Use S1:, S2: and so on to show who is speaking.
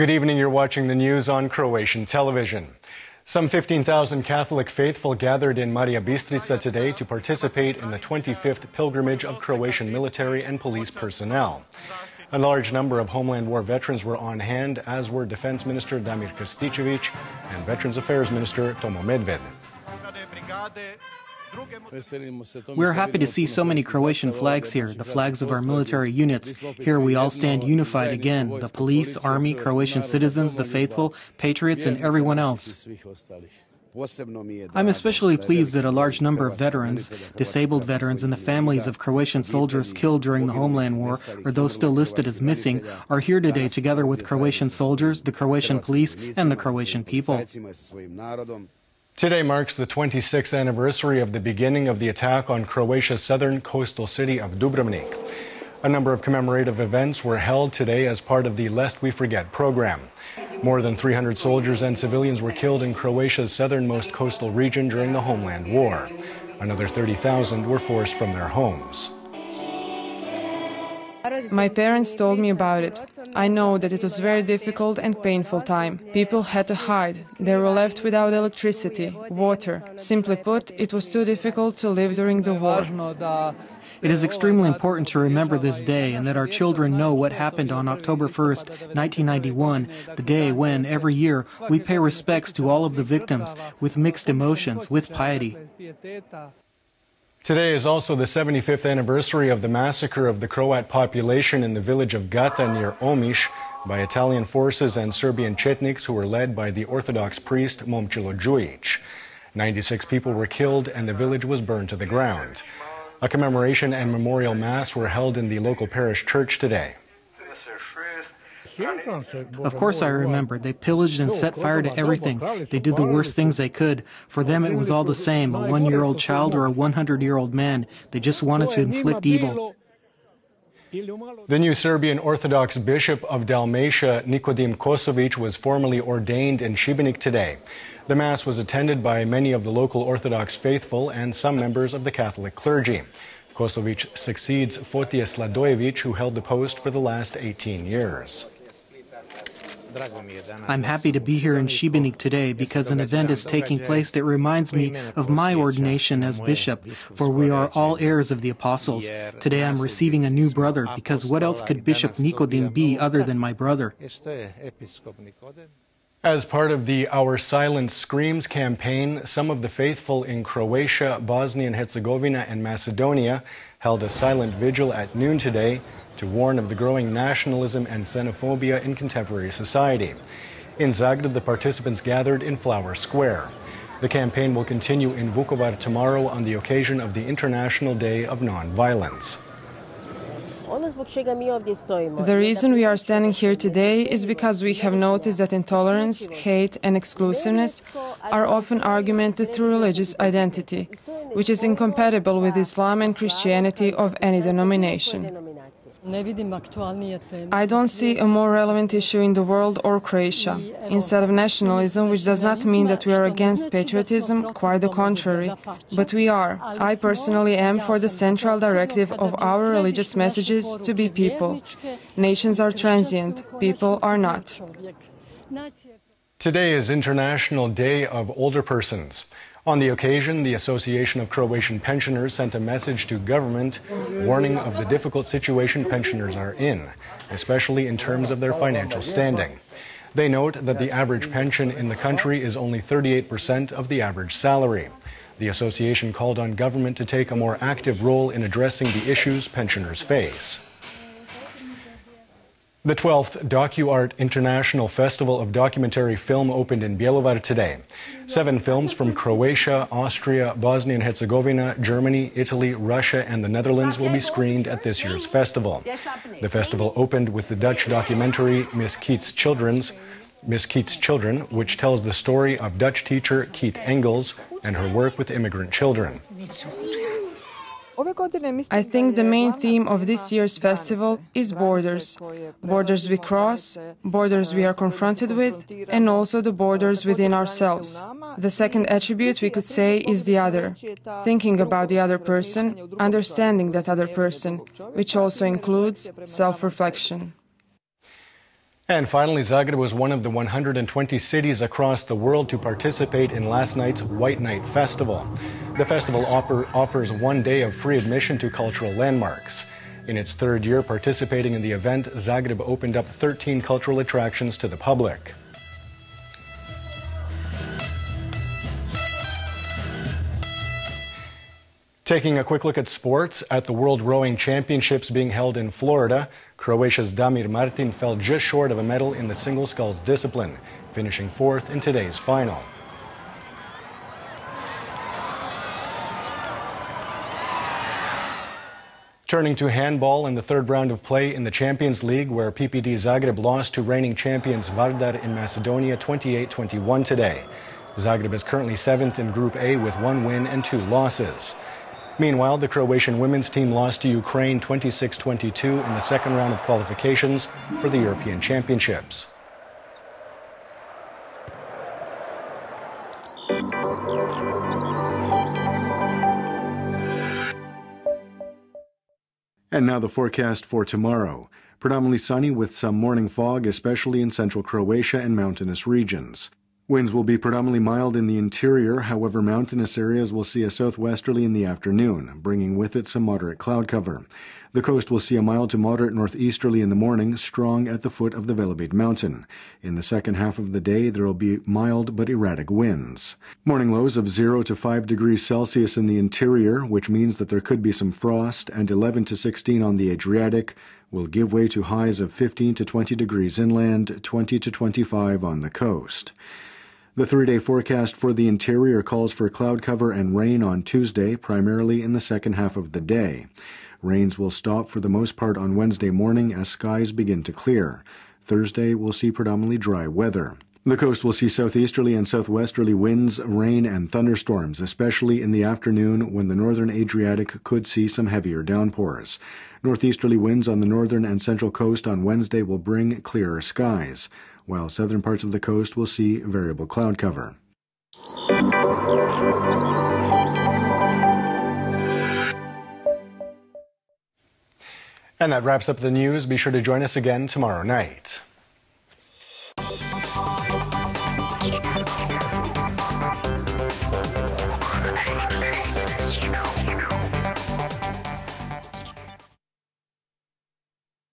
S1: Good evening. You're watching the news on Croatian television. Some 15,000 Catholic faithful gathered in Marija Bistrica today to participate in the 25th pilgrimage of Croatian military and police personnel. A large number of Homeland War veterans were on hand, as were Defense Minister Damir Krstičević and Veterans Affairs Minister Tomo Medved.
S2: We're happy to see so many Croatian flags here, the flags of our military units. Here we all stand unified again, the police, army, Croatian citizens, the faithful, patriots, and everyone else. I'm especially pleased that a large number of veterans, disabled veterans, and the families of Croatian soldiers killed during the Homeland War, or those still listed as missing, are here today together with Croatian soldiers, the Croatian police, and the Croatian people.
S1: Today marks the 26th anniversary of the beginning of the attack on Croatia's southern coastal city of Dubrovnik. A number of commemorative events were held today as part of the Lest We Forget program. More than 300 soldiers and civilians were killed in Croatia's southernmost coastal region during the Homeland War. Another 30,000 were forced from their homes.
S3: My parents told me about it. I know that it was a very difficult and painful time. People had to hide. They were left without electricity, water. Simply put, it was too difficult to live during the war.
S2: It is extremely important to remember this day and that our children know what happened on October 1st, 1991, the day when, every year, we pay respects to all of the victims with mixed emotions, with piety.
S1: Today is also the 75th anniversary of the massacre of the Croat population in the village of Gata near Omiš by Italian forces and Serbian Chetniks who were led by the Orthodox priest Momčilo Đujić. 96 people were killed and the village was burned to the ground. A commemoration and memorial mass were held in the local parish church today.
S2: Of course I remember. They pillaged and set fire to everything. They did the worst things they could. For them it was all the same, a 1-year-old child or a 100-year-old man. They just wanted to inflict evil.
S1: The new Serbian Orthodox Bishop of Dalmatia, Nikodim Kosović, was formally ordained in Šibenik today. The Mass was attended by many of the local Orthodox faithful and some members of the Catholic clergy. Kosović succeeds Fotije Sladojević, who held the post for the last 18 years.
S2: I'm happy to be here in Šibenik today because an event is taking place that reminds me of my ordination as bishop, for we are all heirs of the apostles. Today I'm receiving a new brother, because what else could Bishop Nikodim be other than my brother?
S1: As part of the Our Silence Screams campaign, some of the faithful in Croatia, Bosnia and Herzegovina, and Macedonia held a silent vigil at noon today to warn of the growing nationalism and xenophobia in contemporary society. In Zagreb, the participants gathered in Flower Square. The campaign will continue in Vukovar tomorrow on the occasion of the International Day of Non-Violence.
S3: The reason we are standing here today is because we have noticed that intolerance, hate and exclusiveness are often argumented through religious identity, which is incompatible with Islam and Christianity of any denomination. I don't see a more relevant issue in the world or Croatia. Instead of nationalism, which does not mean that we are against patriotism, quite the contrary. But we are. I personally am for the central directive of our religious messages to be people. Nations are transient, people are not.
S1: Today is International Day of Older Persons. On the occasion, the Association of Croatian Pensioners sent a message to government warning of the difficult situation pensioners are in, especially in terms of their financial standing. They note that the average pension in the country is only 38% of the average salary. The association called on government to take a more active role in addressing the issues pensioners face. The 12th DocuArt International Festival of Documentary Film opened in Bjelovar today. 7 films from Croatia, Austria, Bosnia and Herzegovina, Germany, Italy, Russia and the Netherlands will be screened at this year's festival. The festival opened with the Dutch documentary Miss Keats' Children, which tells the story of Dutch teacher Keet Engels and her work with immigrant children.
S3: I think the main theme of this year's festival is borders. Borders we cross, borders we are confronted with, and also the borders within ourselves. The second attribute we could say is the other. Thinking about the other person, understanding that other person, which also includes self-reflection.
S1: And finally, Zagreb was one of the 120 cities across the world to participate in last night's White Night Festival. The festival offers 1 day of free admission to cultural landmarks. In its third year participating in the event, Zagreb opened up 13 cultural attractions to the public. Taking a quick look at sports, at the World Rowing Championships being held in Florida, Croatia's Damir Martin fell just short of a medal in the single sculls discipline, finishing fourth in today's final. Turning to handball in the third round of play in the Champions League, where PPD Zagreb lost to reigning champions Vardar in Macedonia 28-21 today. Zagreb is currently seventh in Group A with 1 win and 2 losses. Meanwhile, the Croatian women's team lost to Ukraine 26-22 in the second round of qualifications for the European Championships. And now the forecast for tomorrow. Predominantly sunny with some morning fog, especially in central Croatia and mountainous regions. Winds will be predominantly mild in the interior, however mountainous areas will see a southwesterly in the afternoon, bringing with it some moderate cloud cover. The coast will see a mild to moderate northeasterly in the morning, strong at the foot of the Velebit mountain. In the second half of the day, there will be mild but erratic winds. Morning lows of 0 to 5 degrees Celsius in the interior, which means that there could be some frost, and 11 to 16 on the Adriatic, will give way to highs of 15 to 20 degrees inland, 20 to 25 on the coast. The 3-day forecast for the interior calls for cloud cover and rain on Tuesday, primarily in the second half of the day. Rains will stop for the most part on Wednesday morning as skies begin to clear. Thursday will see predominantly dry weather. The coast will see southeasterly and southwesterly winds, rain, and thunderstorms, especially in the afternoon when the northern Adriatic could see some heavier downpours. Northeasterly winds on the northern and central coast on Wednesday will bring clearer skies, while southern parts of the coast will see variable cloud cover. And that wraps up the news. Be sure to join us again tomorrow night.